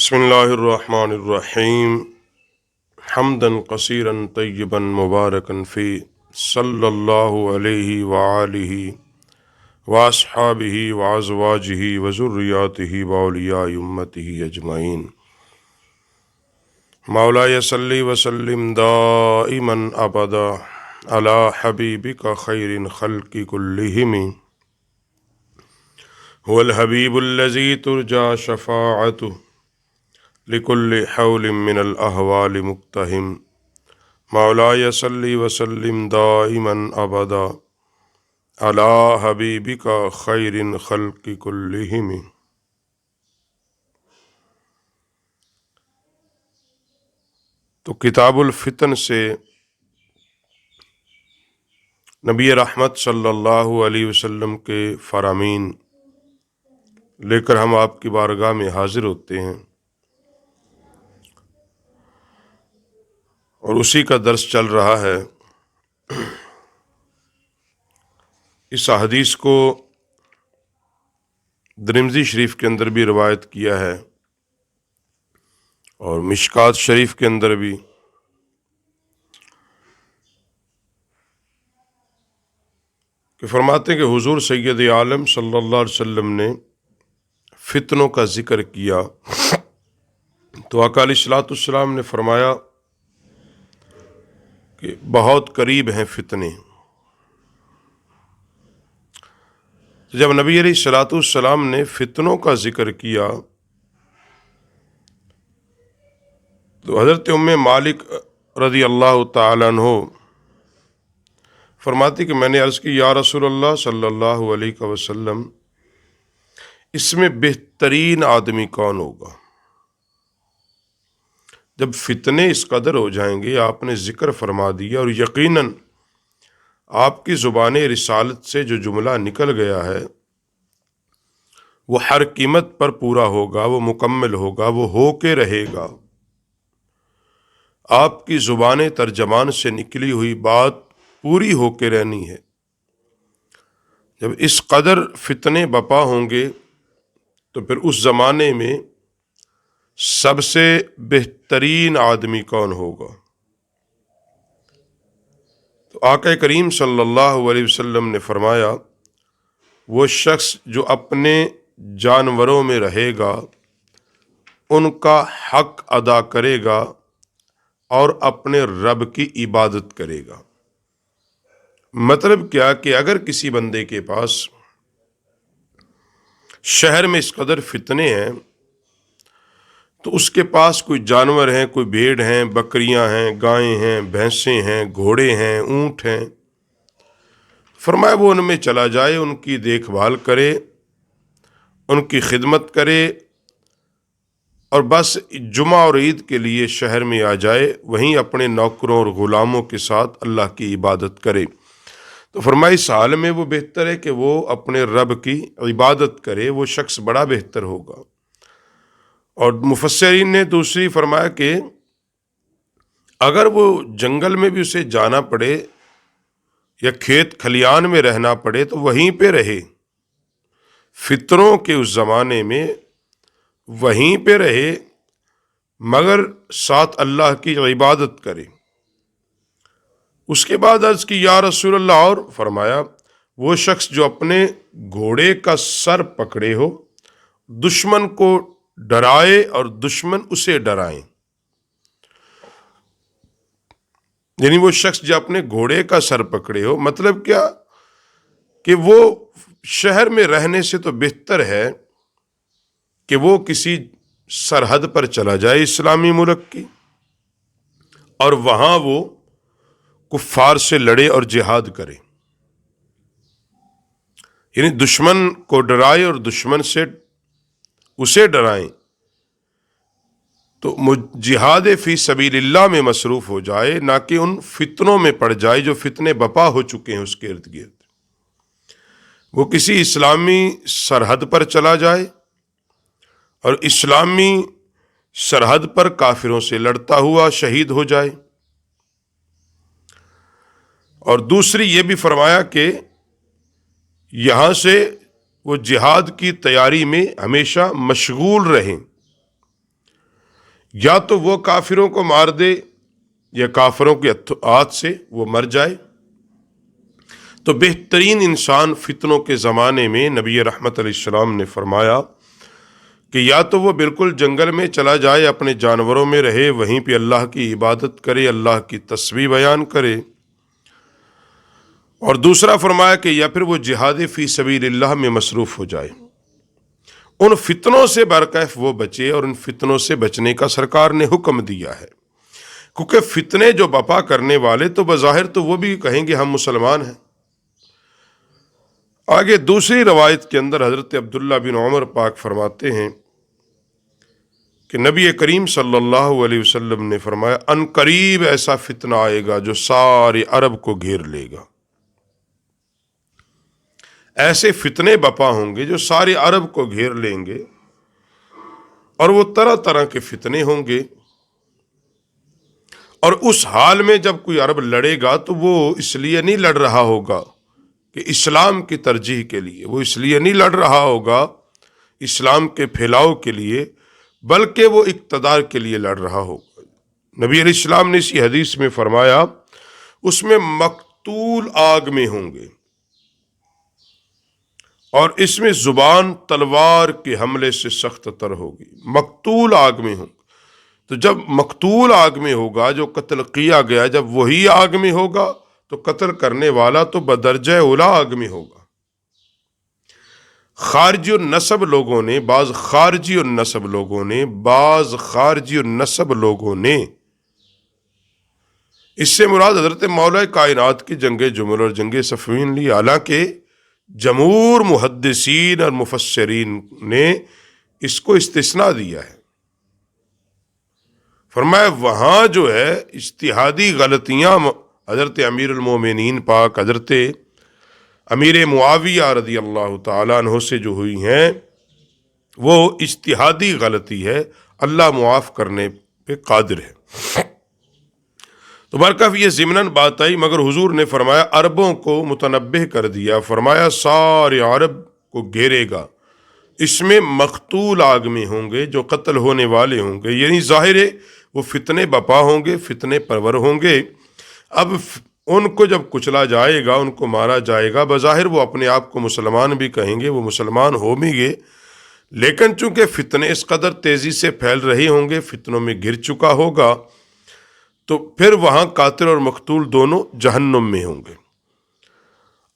بسم اللہ الرحمن الرحیم حمدا کثیرا طیبا مبارکا فی صلی اللہ علیہ وآلہ واصحابہ وازواجہ وذریاتہ واولیاء امتہ اجمعین۔ مولاي صل وسلم دائما ابدا علی حبیبک خیر الخلق کلہم هو الحبیب الذی ترجى شفاعته لکل حول من الاحوال مقتحم۔ مولاي صل وسلم دائما ابدا علی حبیبک خیر الخلق کلہم۔ تو کتاب الفتن سے نبی رحمت صلی اللہ علیہ وسلم کے فرامین لے کر ہم آپ کی بارگاہ میں حاضر ہوتے ہیں، اور اسی کا درس چل رہا ہے۔ اس حدیث کو ترمذی شریف کے اندر بھی روایت کیا ہے اور مشکات شریف کے اندر بھی، کہ فرماتے ہیں کہ حضور سید عالم صلی اللہ علیہ وسلم نے فتنوں کا ذکر کیا تو آقا علیہ الصلوۃ والسلام نے فرمایا کہ بہت قریب ہیں فتنے۔ جب نبی علیہ الصلوۃ والسلام نے فتنوں کا ذکر کیا تو حضرت ام مالک رضی اللہ تعالیٰ عنہ فرماتی کہ میں نے عرض کی، یا رسول اللہ صلی اللہ علیہ وسلم، اس میں بہترین آدمی کون ہوگا؟ جب فتنے اس قدر ہو جائیں گے، آپ نے ذکر فرما دیا، اور یقیناً آپ کی زبان رسالت سے جو جملہ نکل گیا ہے وہ ہر قیمت پر پورا ہوگا، وہ مکمل ہوگا، وہ ہو کے رہے گا۔ آپ کی زبان ترجمان سے نکلی ہوئی بات پوری ہو کے رہنی ہے۔ جب اس قدر فتنے بپا ہوں گے تو پھر اس زمانے میں سب سے بہترین آدمی کون ہوگا؟ تو آقا کریم صلی اللہ علیہ وسلم نے فرمایا، وہ شخص جو اپنے جانوروں میں رہے گا، ان کا حق ادا کرے گا اور اپنے رب کی عبادت کرے گا۔ مطلب کیا کہ اگر کسی بندے کے پاس شہر میں اس قدر فتنے ہیں تو اس کے پاس کوئی جانور ہیں، کوئی بھیڑ ہیں، بکریاں ہیں، گائیں ہیں، بھینسیں ہیں، گھوڑے ہیں، اونٹ ہیں، فرمایا وہ ان میں چلا جائے، ان کی دیکھ بھال کرے، ان کی خدمت کرے، اور بس جمعہ اور عید کے لیے شہر میں آ جائے، وہیں اپنے نوکروں اور غلاموں کے ساتھ اللہ کی عبادت کرے۔ تو فرمایا اس حال میں وہ بہتر ہے کہ وہ اپنے رب کی عبادت کرے، وہ شخص بڑا بہتر ہوگا۔ اور مفسرین نے دوسری فرمایا کہ اگر وہ جنگل میں بھی اسے جانا پڑے یا کھیت کھلیان میں رہنا پڑے تو وہیں پہ رہے، فتنوں کے اس زمانے میں وہیں پہ رہے، مگر ساتھ اللہ کی عبادت کرے۔ اس کے بعد عرض کی، یا رسول اللہ، اور فرمایا وہ شخص جو اپنے گھوڑے کا سر پکڑے ہو، دشمن کو ڈرائے اور دشمن اسے ڈرائیں۔ یعنی وہ شخص جو اپنے گھوڑے کا سر پکڑے ہو، مطلب کیا کہ وہ شہر میں رہنے سے تو بہتر ہے کہ وہ کسی سرحد پر چلا جائے اسلامی ملک کی، اور وہاں وہ کفار سے لڑے اور جہاد کرے، یعنی دشمن کو ڈرائے اور دشمن سے اسے ڈرائیں، تو جہاد فی سبیل اللہ میں مصروف ہو جائے، نہ کہ ان فتنوں میں پڑ جائے جو فتنے بپا ہو چکے ہیں اس کے ارد گرد۔ وہ کسی اسلامی سرحد پر چلا جائے اور اسلامی سرحد پر کافروں سے لڑتا ہوا شہید ہو جائے۔ اور دوسری یہ بھی فرمایا کہ یہاں سے وہ جہاد کی تیاری میں ہمیشہ مشغول رہیں، یا تو وہ کافروں کو مار دے یا کافروں کے ہاتھ سے وہ مر جائے۔ تو بہترین انسان فتنوں کے زمانے میں نبی رحمت علیہ السلام نے فرمایا کہ یا تو وہ بالکل جنگل میں چلا جائے، اپنے جانوروں میں رہے، وہیں پہ اللہ کی عبادت کرے، اللہ کی تسبیح بیان کرے، اور دوسرا فرمایا کہ یا پھر وہ جہاد فی سبیل اللہ میں مصروف ہو جائے۔ ان فتنوں سے برکیف وہ بچے، اور ان فتنوں سے بچنے کا سرکار نے حکم دیا ہے، کیونکہ فتنے جو بپا کرنے والے تو بظاہر تو وہ بھی کہیں گے ہم مسلمان ہیں۔ آگے دوسری روایت کے اندر حضرت عبداللہ بن عمر پاک فرماتے ہیں کہ نبی کریم صلی اللہ علیہ وسلم نے فرمایا ان قریب ایسا فتنہ آئے گا جو سارے عرب کو گھیر لے گا۔ ایسے فتنے بپا ہوں گے جو سارے عرب کو گھیر لیں گے، اور وہ طرح طرح کے فتنے ہوں گے، اور اس حال میں جب کوئی عرب لڑے گا تو وہ اس لیے نہیں لڑ رہا ہوگا کہ اسلام کی ترجیح کے لیے، وہ اس لیے نہیں لڑ رہا ہوگا اسلام کے پھیلاؤ کے لیے، بلکہ وہ اقتدار کے لیے لڑ رہا ہوگا۔ نبی علیہ السلام نے اسی حدیث میں فرمایا اس میں مقتول آگ میں ہوں گے، اور اس میں زبان تلوار کے حملے سے سخت تر ہوگی۔ مقتول آگ میں ہوں، تو جب مقتول آگ میں ہوگا، جو قتل کیا گیا جب وہی آگ میں ہوگا تو قتل کرنے والا تو بدرجہ اولا آگ میں ہوگا۔ خارجی النسب لوگوں نے، بعض خارجی النسب لوگوں نے اس سے مراد حضرت مولا کائنات کی جنگ جمل اور جنگ صفین لی، حالانکہ جمہور محدثین اور مفسرین نے اس کو استثناء دیا ہے۔ فرمایا وہاں جو ہے اجتہادی غلطیاں حضرت امیر المومنین پاک حضرت امیر معاویہ رضی اللہ تعالیٰ عنہ سے جو ہوئی ہیں وہ اجتہادی غلطی ہے، اللہ معاف کرنے پہ قادر ہے۔ تو برکف یہ ضمناً بات آئی، مگر حضور نے فرمایا عربوں کو متنبہ کر دیا، فرمایا سارے عرب کو گھیرے گا، اس میں مقتول آگ میں ہوں گے، جو قتل ہونے والے ہوں گے، یعنی ظاہر ہے وہ فتنے بپا ہوں گے، فتنے پرور ہوں گے۔ اب ان کو جب کچلا جائے گا، ان کو مارا جائے گا، بظاہر وہ اپنے آپ کو مسلمان بھی کہیں گے، وہ مسلمان ہو بھی گے، لیکن چونکہ فتنے اس قدر تیزی سے پھیل رہے ہوں گے، فتنوں میں گر چکا ہوگا، تو پھر وہاں قاتل اور مقتول دونوں جہنم میں ہوں گے۔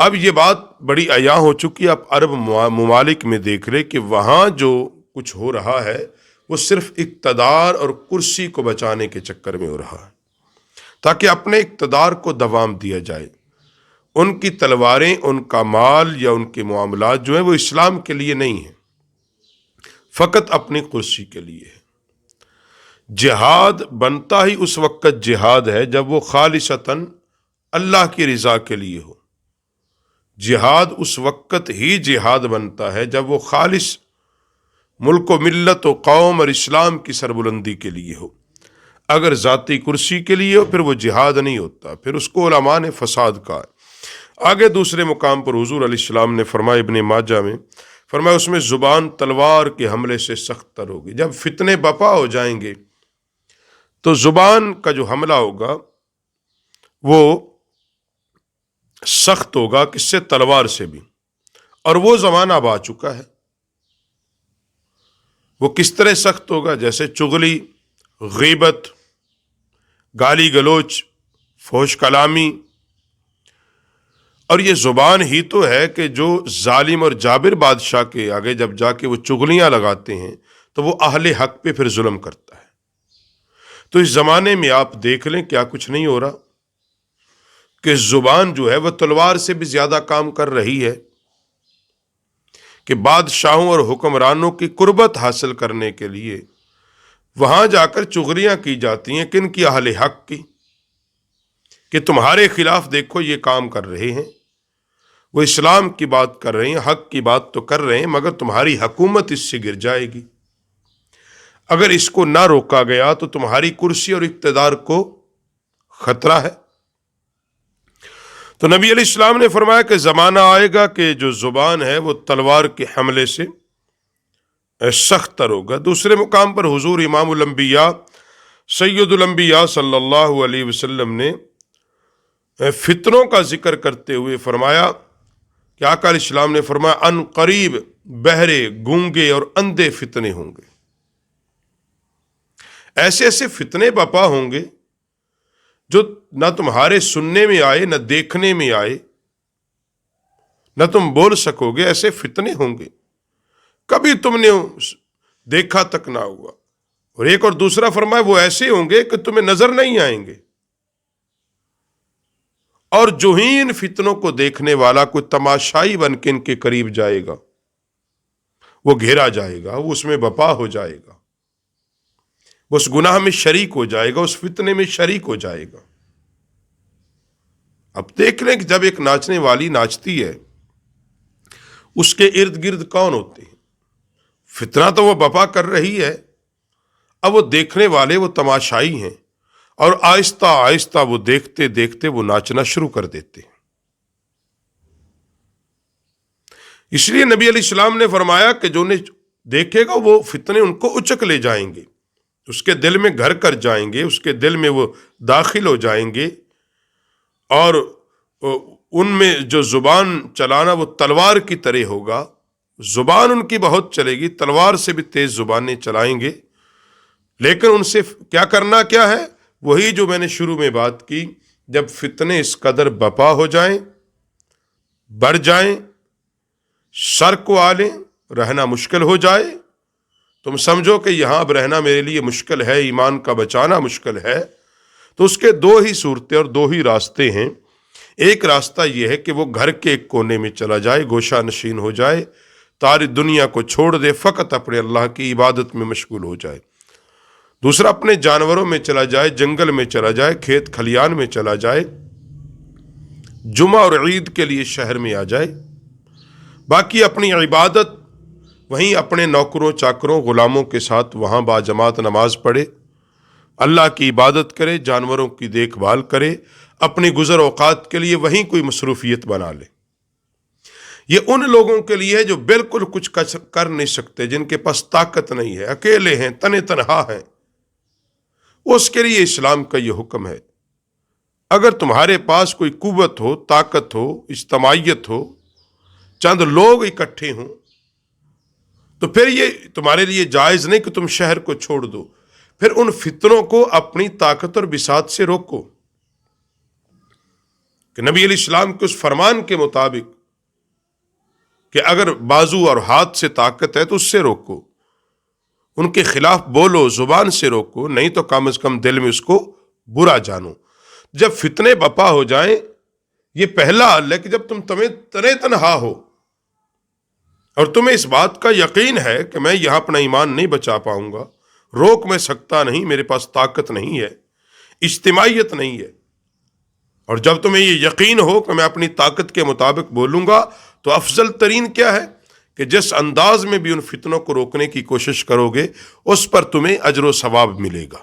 اب یہ بات بڑی عیاں ہو چکی ہے، اب عرب ممالک میں دیکھ رہے کہ وہاں جو کچھ ہو رہا ہے وہ صرف اقتدار اور کرسی کو بچانے کے چکر میں ہو رہا ہے، تاکہ اپنے اقتدار کو دوام دیا جائے۔ ان کی تلواریں، ان کا مال یا ان کے معاملات جو ہیں وہ اسلام کے لیے نہیں ہیں، فقط اپنی کرسی کے لیے ہے۔ جہاد بنتا ہی اس وقت جہاد ہے جب وہ خالصتاً اللہ کی رضا کے لیے ہو۔ جہاد اس وقت ہی جہاد بنتا ہے جب وہ خالص ملک و ملت و قوم اور اسلام کی سربلندی کے لیے ہو۔ اگر ذاتی کرسی کے لیے ہو پھر وہ جہاد نہیں ہوتا، پھر اس کو علماء نے فساد کہا ہے۔ آگے دوسرے مقام پر حضور علیہ السلام نے فرمایا ابن ماجہ میں، فرمایا اس میں زبان تلوار کے حملے سے سخت تر ہوگی۔ جب فتنے بپا ہو جائیں گے تو زبان کا جو حملہ ہوگا وہ سخت ہوگا، کس سے؟ تلوار سے بھی، اور وہ زمانہ اب آ چکا ہے۔ وہ کس طرح سخت ہوگا؟ جیسے چغلی، غیبت، گالی گلوچ، فحش کلامی، اور یہ زبان ہی تو ہے کہ جو ظالم اور جابر بادشاہ کے آگے جب جا کے وہ چغلیاں لگاتے ہیں تو وہ اہل حق پہ پھر ظلم کرتا ہے۔ تو اس زمانے میں آپ دیکھ لیں کیا کچھ نہیں ہو رہا کہ زبان جو ہے وہ تلوار سے بھی زیادہ کام کر رہی ہے، کہ بادشاہوں اور حکمرانوں کی قربت حاصل کرنے کے لیے وہاں جا کر چغلیاں کی جاتی ہیں، کن کی؟ اہل حق کی، کہ تمہارے خلاف دیکھو یہ کام کر رہے ہیں، وہ اسلام کی بات کر رہے ہیں، حق کی بات تو کر رہے ہیں، مگر تمہاری حکومت اس سے گر جائے گی۔ اگر اس کو نہ روکا گیا تو تمہاری کرسی اور اقتدار کو خطرہ ہے۔ تو نبی علیہ السلام نے فرمایا کہ زمانہ آئے گا کہ جو زبان ہے وہ تلوار کے حملے سے سخت تر ہوگا۔ دوسرے مقام پر حضور امام الانبیاء سید الانبیاء صلی اللہ علیہ وسلم نے فتنوں کا ذکر کرتے ہوئے فرمایا کہ آقا علیہ السلام نے فرمایا ان قریب بہرے، گونگے اور اندھے فتنے ہوں گے. ایسے ایسے فتنے بپا ہوں گے جو نہ تمہارے سننے میں آئے، نہ دیکھنے میں آئے، نہ تم بول سکو گے. ایسے فتنے ہوں گے کبھی تم نے دیکھا تک نہ ہوا. اور ایک اور دوسرا فرمایا وہ ایسے ہوں گے کہ تمہیں نظر نہیں آئیں گے. اور جو ہی ان فتنوں کو دیکھنے والا کوئی تماشائی بن کے ان کے قریب جائے گا، وہ گھیرا جائے گا، وہ اس میں بپا ہو جائے گا، وہ اس گناہ میں شریک ہو جائے گا، اس فتنے میں شریک ہو جائے گا. اب دیکھ لیں کہ جب ایک ناچنے والی ناچتی ہے، اس کے ارد گرد کون ہوتے ہیں؟ فتنہ تو وہ بپا کر رہی ہے، اب وہ دیکھنے والے وہ تماشائی ہیں، اور آہستہ آہستہ وہ دیکھتے دیکھتے وہ ناچنا شروع کر دیتے ہیں. اس لیے نبی علیہ السلام نے فرمایا کہ جو نے دیکھے گا وہ فتنے ان کو اچک لے جائیں گے، اس کے دل میں گھر کر جائیں گے، اس کے دل میں وہ داخل ہو جائیں گے. اور ان میں جو زبان چلانا وہ تلوار کی طرح ہوگا. زبان ان کی بہت چلے گی، تلوار سے بھی تیز زبانیں چلائیں گے. لیکن ان سے کیا کرنا کیا ہے؟ وہی جو میں نے شروع میں بات کی، جب فتنے اس قدر بپا ہو جائیں، بڑھ جائیں، سر کو آلیں، رہنا مشکل ہو جائے، تم سمجھو کہ یہاں اب رہنا میرے لیے مشکل ہے، ایمان کا بچانا مشکل ہے. تو اس کے دو ہی صورتیں اور دو ہی راستے ہیں. ایک راستہ یہ ہے کہ وہ گھر کے ایک کونے میں چلا جائے، گوشہ نشین ہو جائے، ساری دنیا کو چھوڑ دے، فقط اپنے اللہ کی عبادت میں مشغول ہو جائے. دوسرا اپنے جانوروں میں چلا جائے، جنگل میں چلا جائے، کھیت کھلیان میں چلا جائے، جمعہ اور عید کے لیے شہر میں آ جائے. باقی اپنی عبادت وہیں اپنے نوکروں چاکروں غلاموں کے ساتھ وہاں باجماعت نماز پڑھے، اللہ کی عبادت کرے، جانوروں کی دیکھ بھال کرے، اپنی گزر اوقات کے لیے وہیں کوئی مصروفیت بنا لے. یہ ان لوگوں کے لیے ہے جو بالکل کچھ کر نہیں سکتے، جن کے پاس طاقت نہیں ہے، اکیلے ہیں، تنے تنہا ہیں. اس کے لیے اسلام کا یہ حکم ہے. اگر تمہارے پاس کوئی قوت ہو، طاقت ہو، اجتماعیت ہو، چند لوگ اکٹھے ہوں، تو پھر یہ تمہارے لیے جائز نہیں کہ تم شہر کو چھوڑ دو. پھر ان فتنوں کو اپنی طاقت اور بساط سے روکو. کہ نبی علیہ السلام کے اس فرمان کے مطابق کہ اگر بازو اور ہاتھ سے طاقت ہے تو اس سے روکو، ان کے خلاف بولو، زبان سے روکو، نہیں تو کم از کم دل میں اس کو برا جانو. جب فتنے بپا ہو جائیں، یہ پہلا حل ہے کہ جب تم تنے تنہا ہو اور تمہیں اس بات کا یقین ہے کہ میں یہاں اپنا ایمان نہیں بچا پاؤں گا، روک میں سکتا نہیں، میرے پاس طاقت نہیں ہے، اجتماعیت نہیں ہے، اور جب تمہیں یہ یقین ہو کہ میں اپنی طاقت کے مطابق بولوں گا، تو افضل ترین کیا ہے کہ جس انداز میں بھی ان فتنوں کو روکنے کی کوشش کرو گے، اس پر تمہیں اجر و ثواب ملے گا.